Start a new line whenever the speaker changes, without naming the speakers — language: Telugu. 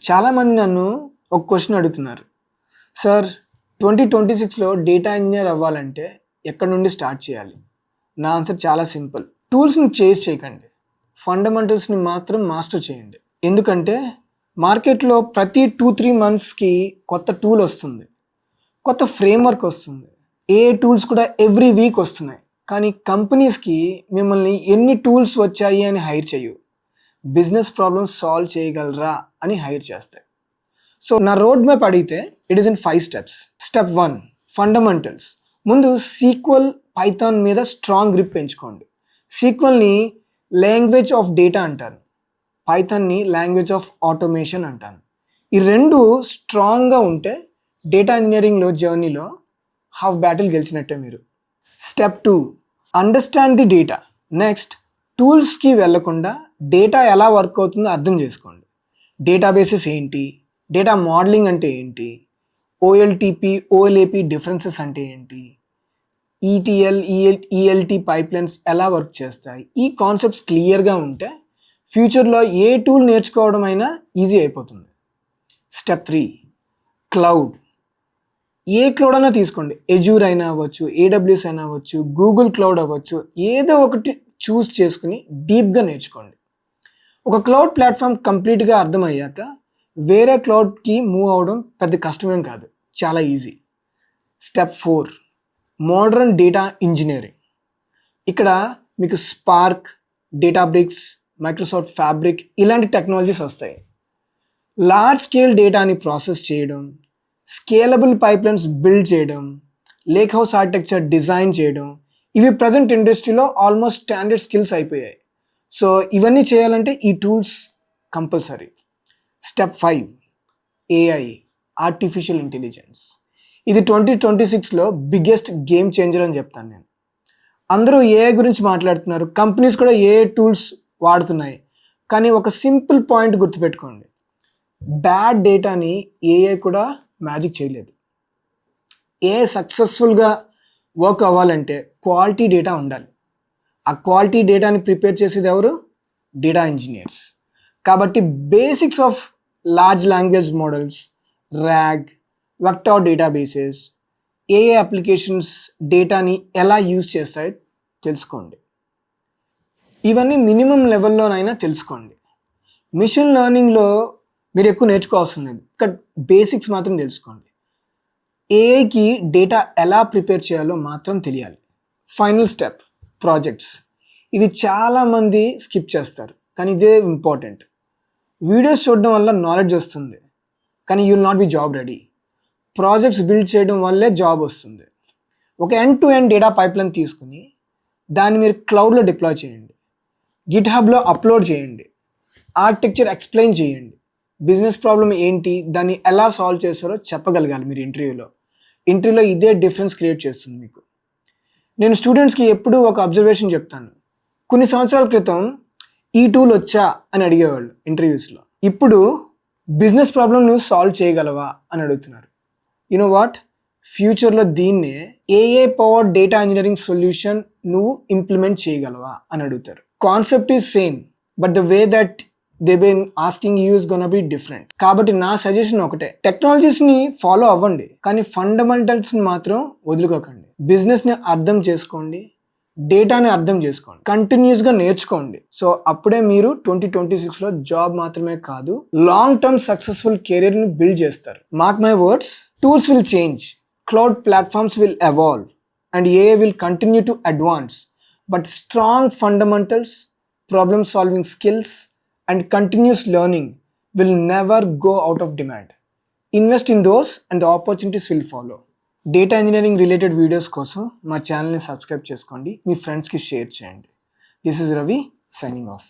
చాలామంది నన్ను ఒక క్వశ్చన్ అడుగుతున్నారు. సార్ 2026లో డేటా ఇంజినీర్ అవ్వాలంటే ఎక్కడి నుండి స్టార్ట్ చేయాలి? నా ఆన్సర్ చాలా సింపుల్. టూల్స్‌ని చేజ్ చేయకండి. ఫండమెంటల్స్‌ని మాత్రం మాస్టర్ చేయండి. ఎందుకంటే మార్కెట్‌లో ప్రతి 2-3 మంత్స్‌కి కొత్త టూల్ వస్తుంది. కొత్త ఫ్రేమ్‌వర్క్ వస్తుంది. ఏఐ టూల్స్ కూడా ఎవ్రీ వీక్ వస్తున్నాయి. కానీ కంపెనీస్‌కి మిమ్మల్ని ఎన్ని టూల్స్ వచ్చాయి అని హైర్ చేయవు. బిజినెస్ ప్రాబ్లమ్స్ సాల్వ్ చేయగలరా అని హైర్ చేస్తాయి. సో నా రోడ్ మ్యాప్ అడిగితే it is in 5 steps. Step 1 fundamentals. ముందు సీక్వెల్, పైథాన్ మీద స్ట్రాంగ్ గ్రిప్ పెంచుకోండి. సీక్వెల్ని లాంగ్వేజ్ ఆఫ్ డేటా అంటారు, పైథాన్ని లాంగ్వేజ్ ఆఫ్ ఆటోమేషన్ అంటాను. ఈ రెండు స్ట్రాంగ్గా ఉంటే డేటా ఇంజనీరింగ్లో జర్నీలో హాఫ్ బ్యాటిల్ గెలిచినట్టే మీరు. Step 2 understand the data. Next టూల్స్కి వెళ్లకుండా డేటా ఎలా వర్క్ అవుతుందో అర్థం చేసుకోండి. డేటాబేసెస్ ఏంటి, డేటా మోడలింగ్ అంటే ఏంటి, ఓఎల్టీపీ ఓఎల్ఏపీ డిఫరెన్సెస్ అంటే ఏంటి, ఈటీఎల్ ఈఎల్టీ పైప్లైన్స్ ఎలా వర్క్ చేస్తాయి, ఈ కాన్సెప్ట్స్ క్లియర్గా ఉంటే ఫ్యూచర్లో ఏ టూల్ నేర్చుకోవడం అయినా ఈజీ అయిపోతుంది. Step 3 cloud. ఏ క్లౌడ్ అయినా తీసుకోండి, ఎజూర్ అయినా అవ్వచ్చు, ఏడబ్ల్యూఎస్ అయినా అవ్వచ్చు, గూగుల్ క్లౌడ్ అవ్వచ్చు, ఏదో ఒకటి చూస్ చేసుకుని డీప్గా నేర్చుకోండి. ఒక క్లౌడ్ ప్లాట్ఫామ్ కంప్లీట్గా అర్థమయ్యాక వేరే క్లౌడ్కి మూవ్ అవ్వడం పెద్ద కష్టమేం కాదు, చాలా easy. Step 4 modern data engineering. ఇక్కడ మీకు స్పార్క్, డేటాబ్రిక్స్, మైక్రోసాఫ్ట్ ఫ్యాబ్రిక్ ఇలాంటి టెక్నాలజీస్ వస్తాయి. లార్జ్ స్కేల్ డేటాని ప్రాసెస్ చేయడం, స్కేలబుల్ పైప్లైన్స్ బిల్డ్ చేయడం, లేక్ హౌస్ ఆర్కిటెక్చర్ డిజైన్ చేయడం, ఇవి ప్రజెంట్ ఇండస్ట్రీలో ఆల్మోస్ట్ స్టాండర్డ్ స్కిల్స్ అయిపోయాయి. సో ఇవన్నీ చేయాలంటే ఈ tools compulsory. Step 5 AI, artificial intelligence. ఇది 2026లో బిగ్గెస్ట్ గేమ్ చేంజర్ అని చెప్తాను నేను. అందరూ ఏఐ గురించి మాట్లాడుతున్నారు, కంపెనీస్ కూడా ఏఐ టూల్స్ వాడుతున్నాయి. కానీ ఒక సింపుల్ పాయింట్ గుర్తుపెట్టుకోండి, బ్యాడ్ డేటాని ఏఐ కూడా మ్యాజిక్ చేయలేదు. ఏఐ సక్సెస్ఫుల్గా వర్క్ అవ్వాలంటే క్వాలిటీ డేటా ఉండాలి. ఆ క్వాలిటీ డేటాని ప్రిపేర్ చేసేది ఎవరు? Data engineers. కాబట్టి basics of large language models, RAG, vector databases, AI applications డేటాని ఎలా యూజ్ చేస్తాయో తెలుసుకోండి. ఇవన్నీ మినిమం లెవెల్లోనైనా తెలుసుకోండి. మిషన్ లెర్నింగ్లో మీరు ఎక్కువ నేర్చుకోవాల్సిన లేదు, ఇక్కడ బేసిక్స్ మాత్రం తెలుసుకోండి. ఏఐకి డేటా ఎలా ప్రిపేర్ చేయాలో మాత్రం తెలియాలి. Final step projects. ఇది చాలామంది స్కిప్ చేస్తారు, కానీ ఇదే ఇంపార్టెంట్. వీడియోస్ చూడడం వల్ల నాలెడ్జ్ వస్తుంది, కానీ you will not be job ready. Projects build చేయడం వల్లే జాబ్ వస్తుంది. ఒక end to end data pipeline తీసుకుని దాన్ని మీరు క్లౌడ్లో డిప్లాయ్ చేయండి, గిట్హబ్లో అప్లోడ్ చేయండి, ఆర్కిటెక్చర్ ఎక్స్ప్లెయిన్ చేయండి, బిజినెస్ ప్రాబ్లం ఏంటి, దాన్ని ఎలా సాల్వ్ చేస్తారో చెప్పగలగాలి మీరు ఇంటర్వ్యూలో ఇదే డిఫరెన్స్ క్రియేట్ చేస్తుంది మీకు. నేను స్టూడెంట్స్కి ఎప్పుడూ ఒక అబ్జర్వేషన్ చెప్తాను. కొన్ని సంవత్సరాల క్రితం ఈ టూల్ వచ్చా అని అడిగేవాళ్ళు ఇంటర్వ్యూస్లో. ఇప్పుడు బిజినెస్ ప్రాబ్లం నువ్వు సాల్వ్ చేయగలవా అని అడుగుతున్నారు. యు నో వాట్, ఫ్యూచర్లో దీన్నే AI power data engineering solution నువ్వు ఇంప్లిమెంట్ చేయగలవా అని అడుగుతారు. Concept is same, but the way that they been asking you is gonna be different. కాబట్టి నా సజెషన్ ఒకటే, టెక్నాలజీస్ని ఫాలో అవ్వండి, కానీ ఫండమెంటల్స్ని మాత్రం వదులుకోకండి. బిజినెస్ని అర్థం చేసుకోండి, డేటాని అర్థం చేసుకోండి, కంటిన్యూస్గా నేర్చుకోండి. సో అప్పుడే మీరు 2026లో జాబ్ మాత్రమే కాదు, లాంగ్ టర్మ్ సక్సెస్ఫుల్ కెరీర్ని బిల్డ్ చేస్తారు. Mark my words, tools will change, cloud platforms will evolve, and AI will continue to advance, but strong fundamentals, problem solving skills and continuous learning will never go out of demand. Invest in those and the opportunities will follow. Data engineering related videos కోసం మా ఛానల్ని సబ్స్క్రైబ్ చేసుకోండి, మీ ఫ్రెండ్స్కి షేర్ చేయండి. This is Ravi signing off.